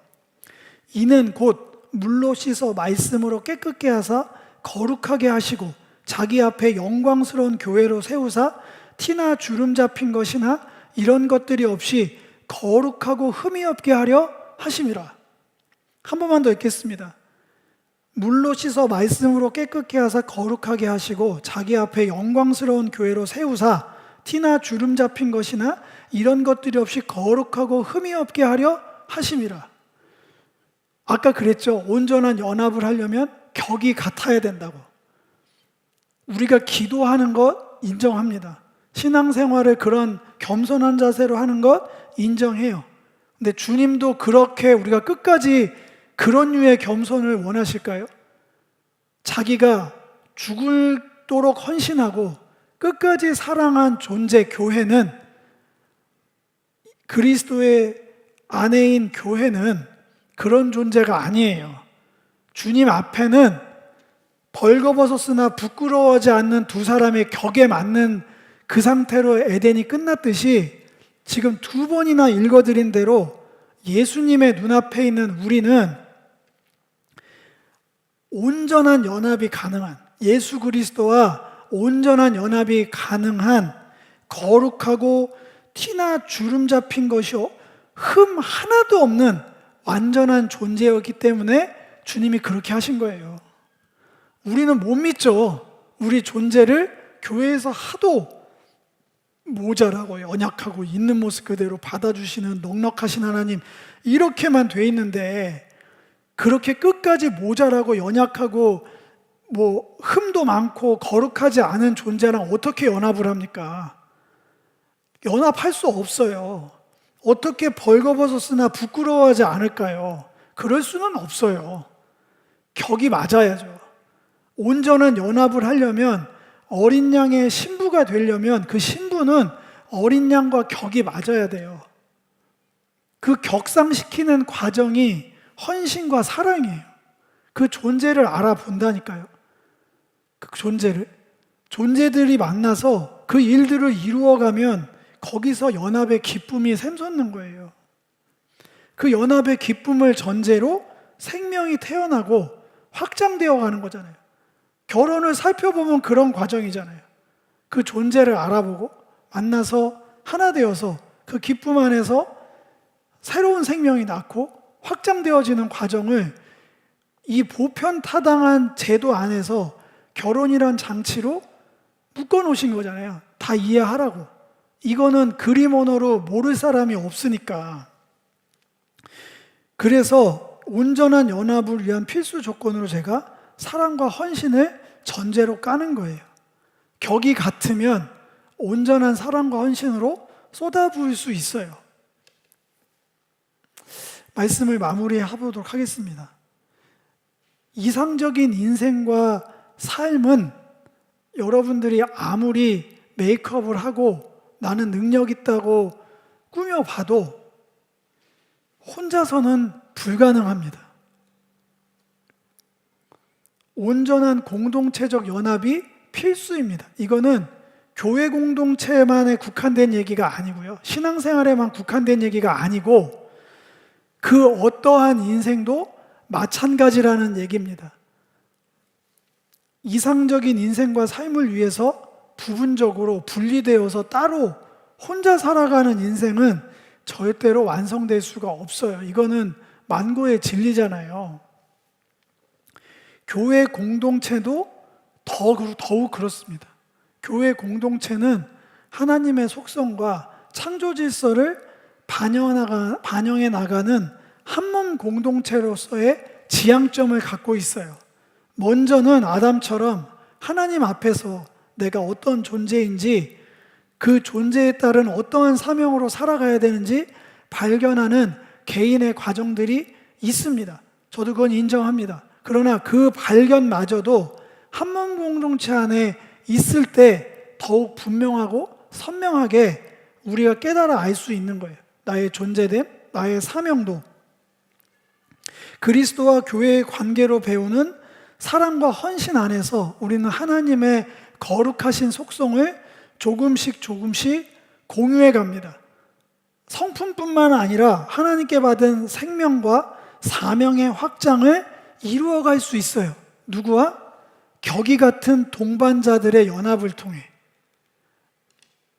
이는 곧 물로 씻어 말씀으로 깨끗게 하사 거룩하게 하시고 자기 앞에 영광스러운 교회로 세우사 티나 주름 잡힌 것이나 이런 것들이 없이 거룩하고 흠이 없게 하려 하심이라. 한 번만 더 읽겠습니다. 물로 씻어 말씀으로 깨끗게 하사 거룩하게 하시고 자기 앞에 영광스러운 교회로 세우사 티나 주름 잡힌 것이나 이런 것들이 없이 거룩하고 흠이 없게 하려 하심이라. 아까 그랬죠. 온전한 연합을 하려면 격이 같아야 된다고. 우리가 기도하는 것 인정합니다. 신앙생활을 그런 겸손한 자세로 하는 것 인정해요. 근데 주님도 그렇게 우리가 끝까지 그런 류의 겸손을 원하실까요? 자기가 죽을도록 헌신하고 끝까지 사랑한 존재 교회는, 그리스도의 아내인 교회는 그런 존재가 아니에요. 주님 앞에는 벌거벗었으나 부끄러워하지 않는 두 사람의 격에 맞는 그 상태로 에덴이 끝났듯이 지금 두 번이나 읽어드린 대로 예수님의 눈앞에 있는 우리는 온전한 연합이 가능한, 예수 그리스도와 온전한 연합이 가능한 거룩하고 티나 주름 잡힌 것이요 흠 하나도 없는 완전한 존재였기 때문에 주님이 그렇게 하신 거예요. 우리는 못 믿죠. 우리 존재를 교회에서 하도 모자라고 연약하고 있는 모습 그대로 받아주시는 넉넉하신 하나님, 이렇게만 돼 있는데 그렇게 끝까지 모자라고 연약하고 뭐 흠도 많고 거룩하지 않은 존재랑 어떻게 연합을 합니까? 연합할 수 없어요. 어떻게 벌거벗었으나 부끄러워하지 않을까요? 그럴 수는 없어요. 격이 맞아야죠. 온전한 연합을 하려면, 어린 양의 신부가 되려면 그 신부는 어린 양과 격이 맞아야 돼요. 그 격상시키는 과정이 헌신과 사랑이에요. 그 존재를 알아본다니까요. 그 존재들이 만나서 그 일들을 이루어가면 거기서 연합의 기쁨이 샘솟는 거예요. 그 연합의 기쁨을 전제로 생명이 태어나고 확장되어 가는 거잖아요. 결혼을 살펴보면 그런 과정이잖아요. 그 존재를 알아보고 만나서 하나 되어서 그 기쁨 안에서 새로운 생명이 낳고 확장되어지는 과정을 이 보편타당한 제도 안에서 결혼이란 장치로 묶어놓으신 거잖아요. 다 이해하라고. 이거는 그림 언어로 모를 사람이 없으니까. 그래서 온전한 연합을 위한 필수 조건으로 제가 사랑과 헌신을 전제로 까는 거예요. 격이 같으면 온전한 사랑과 헌신으로 쏟아부을 수 있어요. 말씀을 마무리해보도록 하겠습니다. 이상적인 인생과 삶은 여러분들이 아무리 메이크업을 하고 나는 능력 있다고 꾸며봐도 혼자서는 불가능합니다. 온전한 공동체적 연합이 필수입니다. 이거는 교회 공동체만에 국한된 얘기가 아니고요. 신앙생활에만 국한된 얘기가 아니고 그 어떠한 인생도 마찬가지라는 얘기입니다. 이상적인 인생과 삶을 위해서 부분적으로 분리되어서 따로 혼자 살아가는 인생은 절대로 완성될 수가 없어요. 이거는 만고의 진리잖아요. 교회 공동체도 더욱 그렇습니다. 교회 공동체는 하나님의 속성과 창조 질서를 반영해 나가는 한몸 공동체로서의 지향점을 갖고 있어요. 먼저는 아담처럼 하나님 앞에서 내가 어떤 존재인지, 그 존재에 따른 어떠한 사명으로 살아가야 되는지 발견하는 개인의 과정들이 있습니다. 저도 그건 인정합니다. 그러나 그 발견마저도 한몸 공동체 안에 있을 때 더욱 분명하고 선명하게 우리가 깨달아 알 수 있는 거예요. 나의 존재됨, 나의 사명도. 그리스도와 교회의 관계로 배우는 사랑과 헌신 안에서 우리는 하나님의 거룩하신 속성을 조금씩 공유해 갑니다. 성품뿐만 아니라 하나님께 받은 생명과 사명의 확장을 이루어갈 수 있어요. 누구와? 격이 같은 동반자들의 연합을 통해.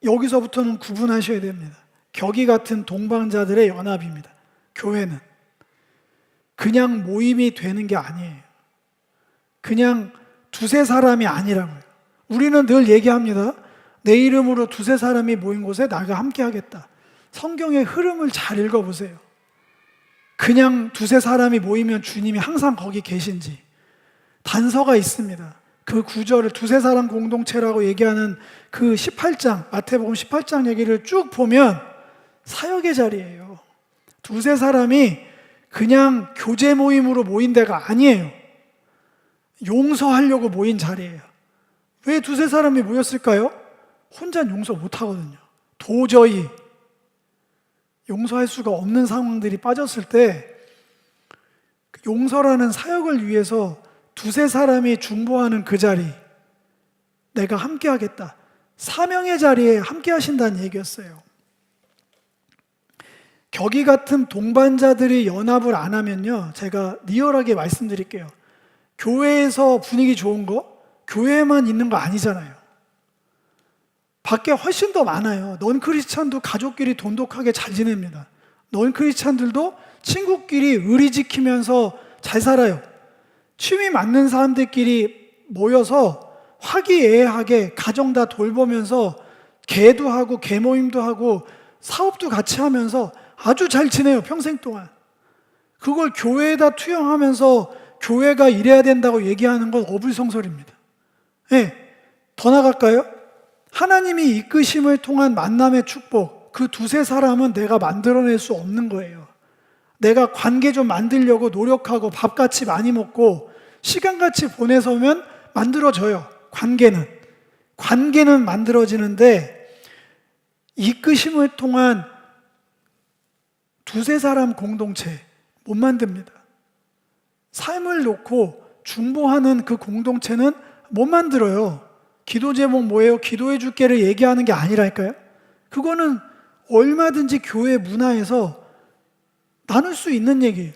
여기서부터는 구분하셔야 됩니다. 격이 같은 동반자들의 연합입니다. 교회는 그냥 모임이 되는 게 아니에요. 그냥 두세 사람이 아니라고요. 우리는 늘 얘기합니다. 내 이름으로 두세 사람이 모인 곳에 나가 함께 하겠다. 성경의 흐름을 잘 읽어보세요. 그냥 두세 사람이 모이면 주님이 항상 거기 계신지 단서가 있습니다. 그 구절을 두세 사람 공동체라고 얘기하는 그 18장, 마태복음 18장 얘기를 쭉 보면 사역의 자리예요. 두세 사람이 그냥 교제 모임으로 모인 데가 아니에요. 용서하려고 모인 자리예요. 왜 두세 사람이 모였을까요? 혼자는 용서 못 하거든요. 도저히 용서할 수가 없는 상황들이 빠졌을 때 용서라는 사역을 위해서 두세 사람이 중보하는 그 자리, 내가 함께 하겠다. 사명의 자리에 함께 하신다는 얘기였어요. 격이 같은 동반자들이 연합을 안 하면요, 제가 리얼하게 말씀드릴게요. 교회에서 분위기 좋은 거, 교회에만 있는 거 아니잖아요. 밖에 훨씬 더 많아요. 넌 크리스찬도 가족끼리 돈독하게 잘 지냅니다. 넌 크리스찬들도 친구끼리 의리 지키면서 잘 살아요. 취미 맞는 사람들끼리 모여서 화기애애하게 가정 다 돌보면서 개도 하고 개모임도 하고 사업도 같이 하면서 아주 잘 지내요, 평생 동안. 그걸 교회에다 투영하면서 교회가 이래야 된다고 얘기하는 건 어불성설입니다. 네, 더 나갈까요? 하나님이 이끄심을 통한 만남의 축복, 그 두세 사람은 내가 만들어낼 수 없는 거예요. 내가 관계 좀 만들려고 노력하고 밥같이 많이 먹고 시간같이 보내서면 만들어져요. 관계는 만들어지는데 이끄심을 통한 두세 사람 공동체 못 만듭니다. 삶을 놓고 중보하는 그 공동체는 못 만들어요. 기도 제목 뭐예요? 기도해 줄게를 얘기하는 게 아니랄까요? 그거는 얼마든지 교회 문화에서 나눌 수 있는 얘기예요.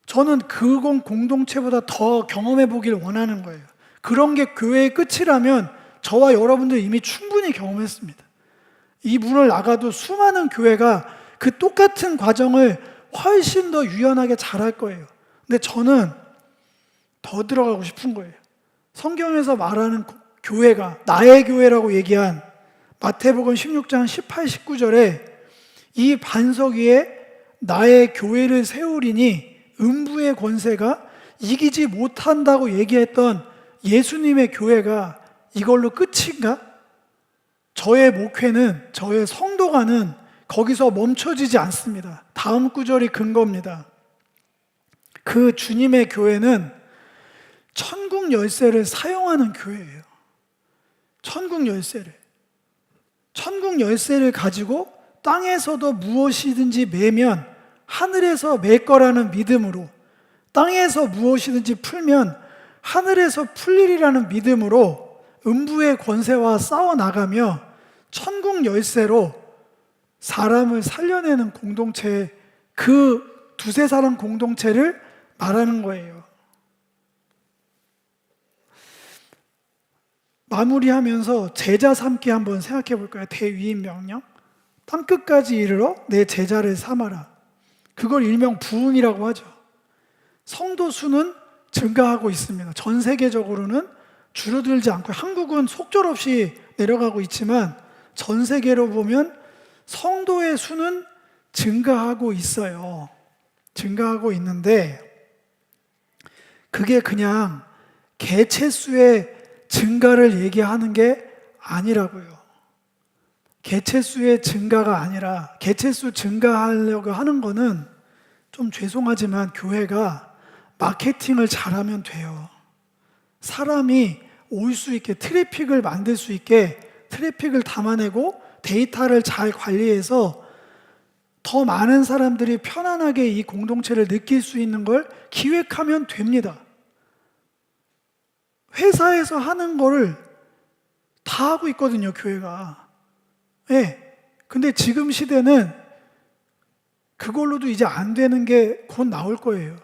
저는 그건 공동체보다 더 경험해 보길 원하는 거예요. 그런 게 교회의 끝이라면 저와 여러분들 이미 충분히 경험했습니다. 이 문을 나가도 수많은 교회가 그 똑같은 과정을 훨씬 더 유연하게 잘할 거예요. 근데 저는 더 들어가고 싶은 거예요. 성경에서 말하는 교회가 나의 교회라고 얘기한 마태복음 16장 18, 19절에 이 반석 위에 나의 교회를 세우리니 음부의 권세가 이기지 못한다고 얘기했던 예수님의 교회가 이걸로 끝인가? 저의 목회는, 저의 성도가는 거기서 멈춰지지 않습니다. 다음 구절이 근거입니다. 그 주님의 교회는 천국 열쇠를 사용하는 교회예요. 천국 열쇠를 가지고 땅에서도 무엇이든지 매면 하늘에서 맬 거라는 믿음으로, 땅에서 무엇이든지 풀면 하늘에서 풀리리라는 믿음으로 음부의 권세와 싸워나가며 천국 열쇠로 사람을 살려내는 공동체, 그 두세 사람 공동체를 말하는 거예요. 마무리하면서 제자 삼기 한번 생각해 볼까요? 대위임 명령. 땅끝까지 이르러 내 제자를 삼아라. 그걸 일명 부흥이라고 하죠. 성도 수는 증가하고 있습니다. 전 세계적으로는 줄어들지 않고, 한국은 속절없이 내려가고 있지만 전 세계로 보면 성도의 수는 증가하고 있어요. 증가하고 있는데 그게 그냥 개체수의 증가를 얘기하는 게 아니라고요. 개체수의 증가가 아니라, 개체수 증가하려고 하는 거는 좀 죄송하지만 교회가 마케팅을 잘하면 돼요. 사람이 올 수 있게, 트래픽을 만들 수 있게 트래픽을 담아내고 데이터를 잘 관리해서 더 많은 사람들이 편안하게 이 공동체를 느낄 수 있는 걸 기획하면 됩니다. 회사에서 하는 거를 다 하고 있거든요, 교회가. 네. 근데 지금 시대는 그걸로도 이제 안 되는 게 곧 나올 거예요.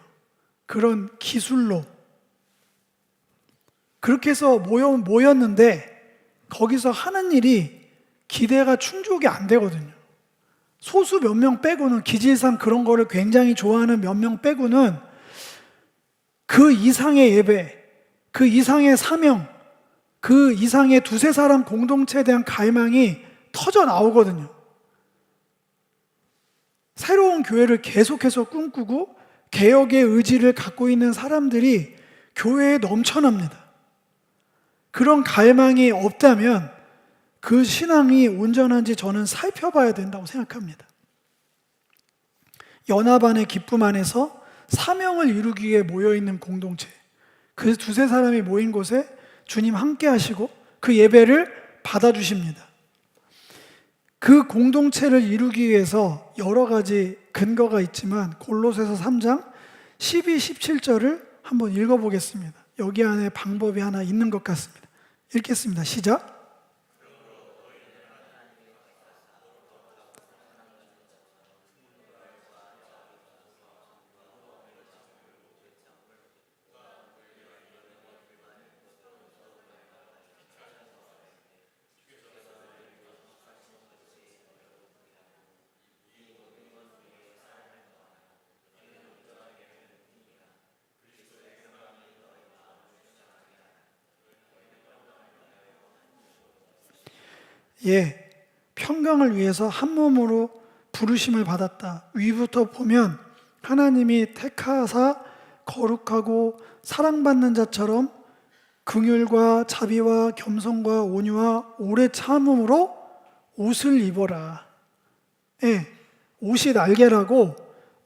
그런 기술로. 그렇게 해서 모였는데 거기서 하는 일이 기대가 충족이 안 되거든요. 소수 몇 명 빼고는, 기질상 그런 거를 굉장히 좋아하는 몇 명 빼고는 그 이상의 예배, 그 이상의 사명, 그 이상의 두세 사람 공동체에 대한 갈망이 터져 나오거든요. 새로운 교회를 계속해서 꿈꾸고 개혁의 의지를 갖고 있는 사람들이 교회에 넘쳐납니다. 그런 갈망이 없다면 그 신앙이 온전한지 저는 살펴봐야 된다고 생각합니다. 연합 안의 기쁨 안에서 사명을 이루기 위해 모여있는 공동체, 그 두세 사람이 모인 곳에 주님 함께 하시고 그 예배를 받아주십니다. 그 공동체를 이루기 위해서 여러 가지 근거가 있지만 골로새서 3장 12, 17절을 한번 읽어보겠습니다. 여기 안에 방법이 하나 있는 것 같습니다. 읽겠습니다. 시작. 예, 평강을 위해서 한 몸으로 부르심을 받았다. 위부터 보면 하나님이 택하사 거룩하고 사랑받는 자처럼 긍휼과 자비와 겸손과 온유와 오래 참음으로 옷을 입어라. 예, 옷이 날개라고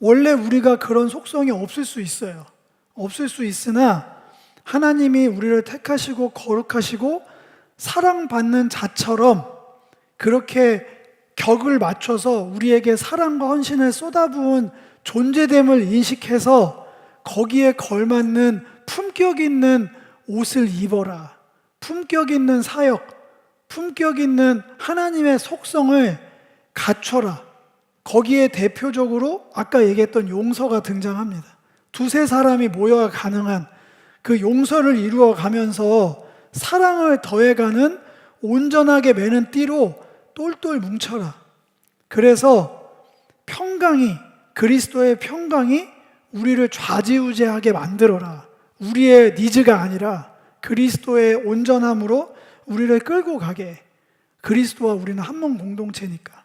원래 우리가 그런 속성이 없을 수 있어요. 없을 수 있으나 하나님이 우리를 택하시고 거룩하시고 사랑받는 자처럼 그렇게 격을 맞춰서 우리에게 사랑과 헌신을 쏟아부은 존재됨을 인식해서 거기에 걸맞는 품격 있는 옷을 입어라. 품격 있는 사역, 품격 있는 하나님의 속성을 갖춰라. 거기에 대표적으로 아까 얘기했던 용서가 등장합니다. 두세 사람이 모여야 가능한 그 용서를 이루어 가면서 사랑을 더해가는 온전하게 매는 띠로 똘똘 뭉쳐라. 그래서 평강이, 그리스도의 평강이 우리를 좌지우지하게 만들어라. 우리의 니즈가 아니라 그리스도의 온전함으로 우리를 끌고 가게. 그리스도와 우리는 한 몸 공동체니까.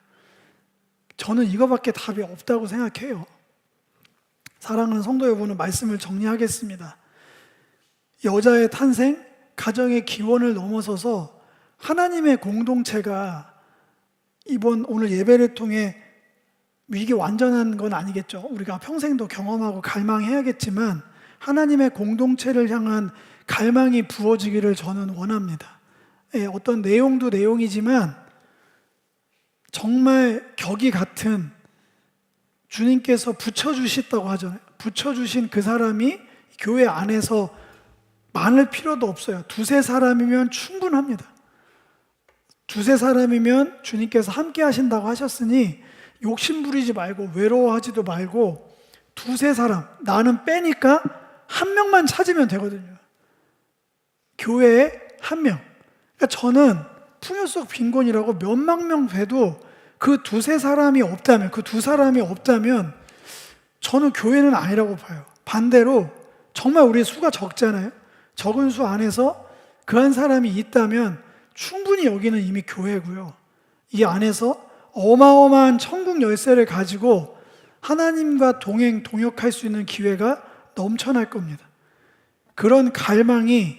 저는 이거밖에 답이 없다고 생각해요. 사랑하는 성도 여러분은 말씀을 정리하겠습니다. 여자의 탄생, 가정의 기원을 넘어서서 하나님의 공동체가 오늘 예배를 통해 이게 완전한 건 아니겠죠. 우리가 평생도 경험하고 갈망해야겠지만 하나님의 공동체를 향한 갈망이 부어지기를 저는 원합니다. 예, 어떤 내용도 내용이지만 정말 격이 같은 주님께서 붙여주셨다고 하잖아요. 붙여주신 그 사람이 교회 안에서 많을 필요도 없어요. 두세 사람이면 충분합니다. 두세 사람이면 주님께서 함께 하신다고 하셨으니 욕심 부리지 말고 외로워하지도 말고 두세 사람, 나는 빼니까 한 명만 찾으면 되거든요. 교회에 한 명. 그러니까 저는 풍요 속 빈곤이라고 몇만 명 돼도 그 두세 사람이 없다면, 그 두 사람이 없다면 저는 교회는 아니라고 봐요. 반대로 정말 우리 수가 적잖아요. 적은 수 안에서 그 한 사람이 있다면 충분히 여기는 이미 교회고요. 이 안에서 어마어마한 천국 열쇠를 가지고 하나님과 동역할 수 있는 기회가 넘쳐날 겁니다. 그런 갈망이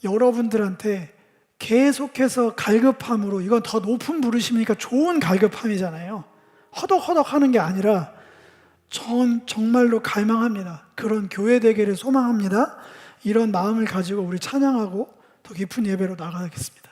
여러분들한테 계속해서 갈급함으로, 이건 더 높은 부르심이니까 좋은 갈급함이잖아요. 허덕허덕 하는 게 아니라 전 정말로 갈망합니다. 그런 교회 되기를 소망합니다. 이런 마음을 가지고 우리 찬양하고 더 깊은 예배로 나가겠습니다.